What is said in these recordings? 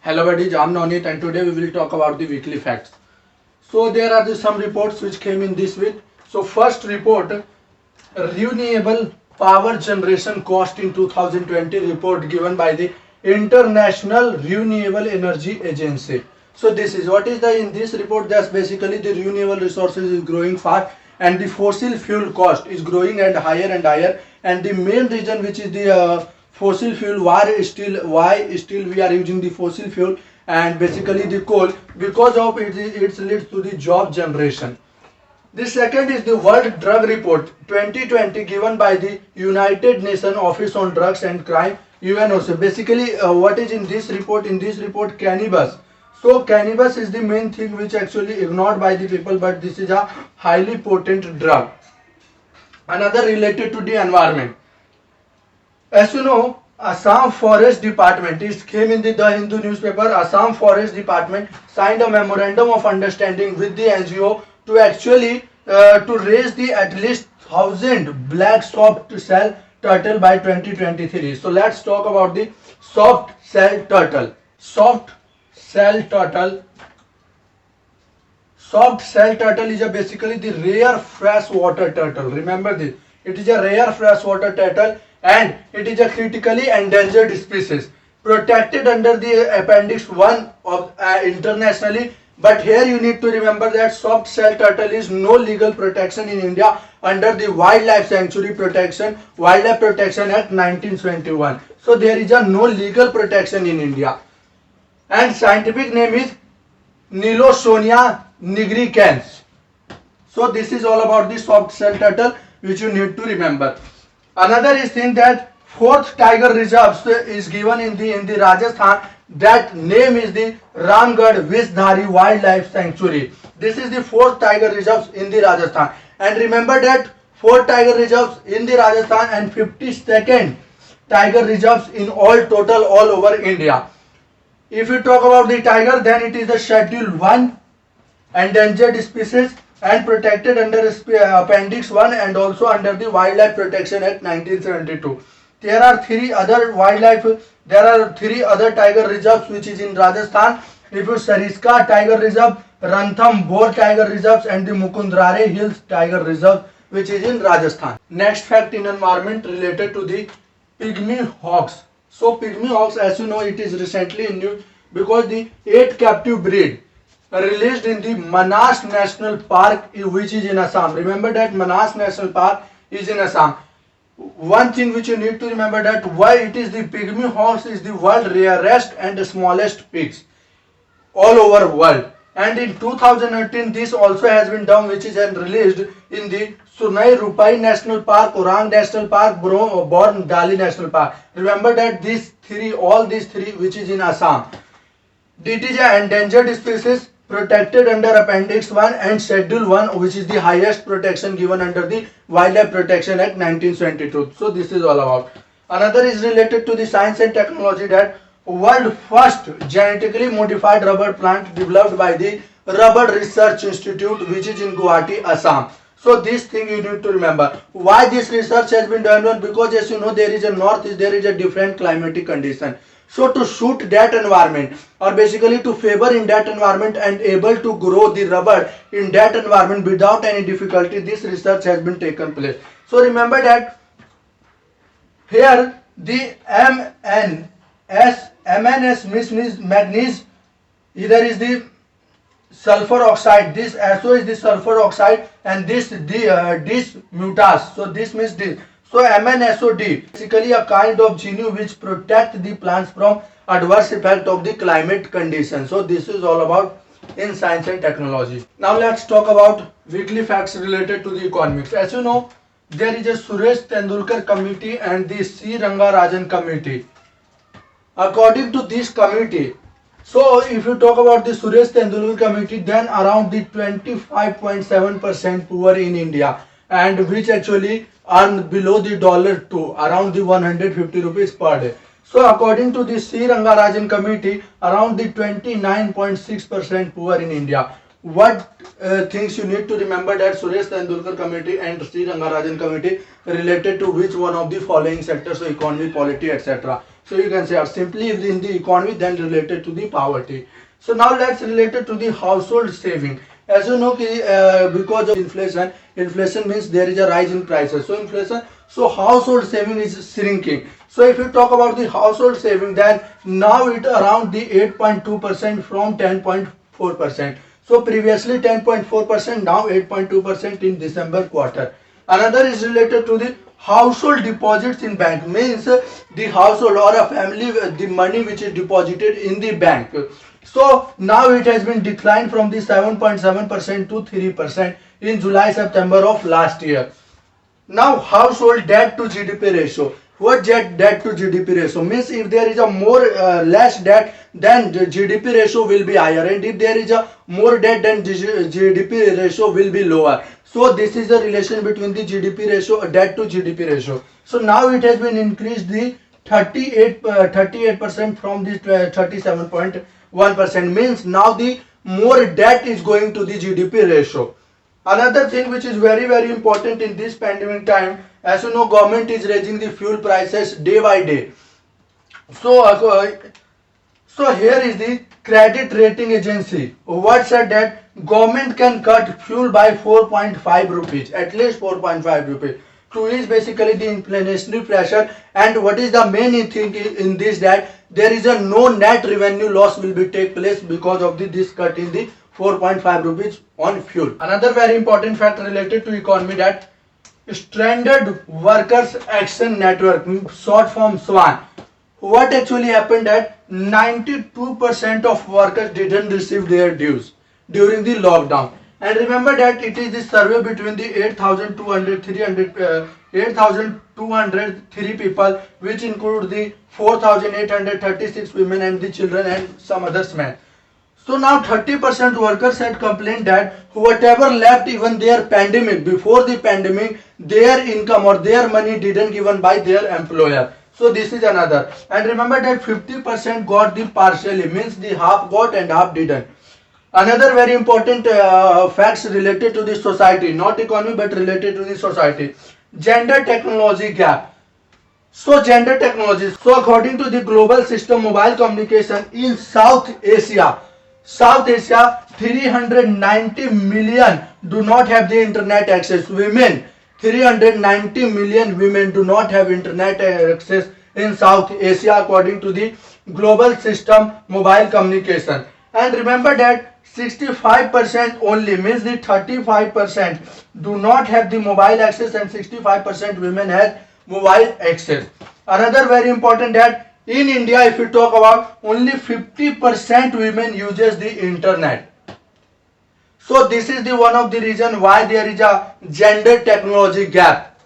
Hello buddies, I'm Nonit and today we will talk about the weekly facts. So there are some reports which came in this week. So first report, renewable power generation cost in 2020 report given by the International Renewable Energy Agency. So this is what is the in this report. That's basically the renewable resources is growing fast and the fossil fuel cost is growing and higher, and the main reason which is the fossil fuel, why still we are using the fossil fuel and basically the coal, because of it leads to the job generation. The second is the World Drug Report 2020 given by the United Nations Office on Drugs and Crime, UNOC. Basically what is in this report? In this report, cannabis. So cannabis is the main thing which actually ignored by the people, but this is a highly potent drug. Another related to the environment. As you know, Assam Forest Department, it came in the Hindu newspaper. Assam Forest Department signed a memorandum of understanding with the NGO to actually to raise the at least 1,000 black soft shell turtle by 2023. So let's talk about the soft shell turtle. Soft shell turtle is basically the rare freshwater turtle. Remember this. It is a rare freshwater turtle and it is a critically endangered species protected under the Appendix 1 of internationally. But here you need to remember that soft shell turtle is no legal protection in India under the Wildlife Protection Act 1971. So there is a no legal protection in India. And scientific name is Nilosonia nigricans. So this is all about the soft shell turtle which you need to remember. Another is thing that fourth tiger reserve is given in the Rajasthan. That name is the Ramgarh Vishdhari Wildlife Sanctuary. This is the fourth tiger reserve in the Rajasthan. And remember that four tiger reserves in the Rajasthan and 52nd tiger reserves in all total all over India. If you talk about the tiger, then it is the Schedule 1 endangered species and protected under Appendix 1 and also under the Wildlife Protection Act 1972. There are three other tiger reserves which is in Rajasthan. If you Sariska Tiger Reserve, Rantham Bor Tiger Reserves and the Mukundrare Hills Tiger Reserve which is in Rajasthan. Next fact in environment related to the pygmy hawks. So pygmy hawks, as you know, it is recently in news because the 8 captive breed released in the Manas National Park which is in Assam. Remember that Manas National Park is in Assam. One thing which you need to remember that why it is the pygmy hawks is the world rarest and smallest pigs all over world. And in 2018 this also has been done which is released in the Sunai Rupai National Park, Orang National Park, Born Dali National Park. Remember that all these three which is in Assam. It is an endangered species protected under Appendix 1 and Schedule 1 which is the highest protection given under the Wildlife Protection Act 1972. So this is all about. Another is related to the science and technology, that world first genetically modified rubber plant developed by the Rubber Research Institute which is in Guwahati, Assam. So this thing you need to remember. Why this research has been done? Because as you know there is a different climatic condition. So to suit that environment or basically to favor in that environment and able to grow the rubber in that environment without any difficulty, this research has been taken place. So remember that here the MNS means manganese, either is the sulfur oxide, this SO is the sulfur oxide and this dismutase. So this means this. So MnSOD basically a kind of genu which protect the plants from adverse effect of the climate condition. So this is all about in science and technology. Now let's talk about weekly facts related to the economics. As you know, there is a Suresh Tendulkar committee and the C. Rangarajan committee. According to this committee, so if you talk about the Suresh Tendulkar committee, then around the 25.7% poor in India and which actually earn below the $2 around the 150 rupees per day. So according to the C. Rangarajan committee, around the 29.6% poor in India. What things you need to remember that Suresh Tendulkar committee and C. Rangarajan committee related to which one of the following sectors, so economy, polity, etc. So you can say, or simply in the economy, then related to the poverty. So now let's relate it to the household saving. As you know, because of inflation, inflation means there is a rise in prices. So inflation, so household saving is shrinking. So if you talk about the household saving, then now it around the 8.2% from 10.4%. So previously 10.4%, now 8.2% in December quarter. Another is related to the household deposits in bank, means the household or a family, the money which is deposited in the bank. So now it has been declined from the 7.7% to 3% in July September of last year. Now household debt to GDP ratio. What debt to GDP ratio means? If there is a more less debt, then the GDP ratio will be higher, and if there is a more debt, then GDP ratio will be lower. So this is the relation between the GDP ratio, debt to GDP ratio. So now it has been increased the 38% from the 37.1%, means now the more debt is going to the GDP ratio. Another thing which is very important in this pandemic time, as you know, government is raising the fuel prices day by day. So here is the credit rating agency. What said that government can cut fuel by 4.5 rupees, at least 4.5 rupees, to ease basically the inflationary pressure. And what is the main thing in this, that there is a no net revenue loss will be take place because of this cut in the 4.5 rupees on fuel. Another very important fact related to economy, that Stranded Workers Action Network, short form SWAN. What actually happened, that 92% of workers didn't receive their dues during the lockdown. And remember that it is the survey between the 8,203 people, which include the 4,836 women and the children and some others men. So now 30% workers had complained that whatever left even their pandemic, before the pandemic, their income or their money didn't given by their employer. So this is another. And remember that 50% got the partially, means the half got and half didn't. Another very important facts related to the society, not economy but related to the society. Gender technology gap. So gender technology. So according to the global system mobile communication in South Asia, 390 million do not have the internet access. Women, 390 million women do not have internet access in South Asia according to the global system mobile communication. And remember that 65% only, means the 35% do not have the mobile access and 65% women has mobile access. Another very important, that in India, if you talk about, only 50% women uses the internet. So this is the one of the reason why there is a gender technology gap.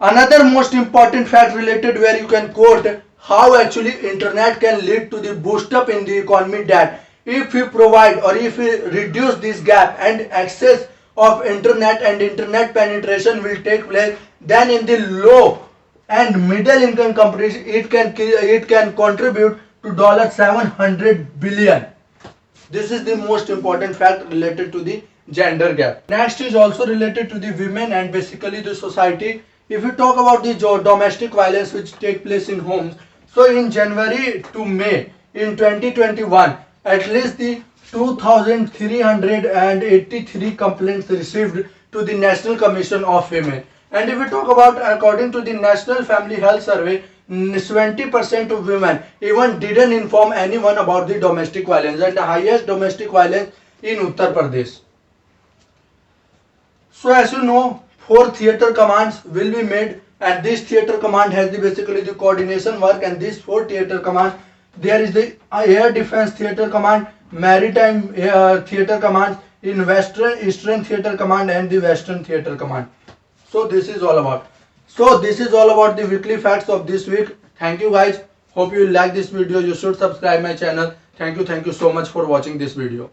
Another most important fact related, where you can quote how actually internet can lead to the boost up in the economy, that if we provide or if we reduce this gap and access of internet and internet penetration will take place, then in the low and middle income countries it can contribute to $700 billion. This is the most important fact related to the gender gap. Next is also related to the women and basically the society. If we talk about the domestic violence which take place in homes, so in January to May in 2021, at least the 2,383 complaints received to the National Commission of Women. And if we talk about, according to the National Family Health Survey, 20% of women even didn't inform anyone about the domestic violence, and the highest domestic violence in Uttar Pradesh. So as you know, 4 theatre commands will be made, and this theatre command has basically the coordination work, and these 4 theatre commands, there is the Air Defense Theatre Command, Maritime Theatre Command, in Eastern Theatre Command and the Western Theatre Command. So this is all about. So this is all about the weekly facts of this week. Thank you guys. Hope you like this video. You should subscribe my channel. Thank you so much for watching this video.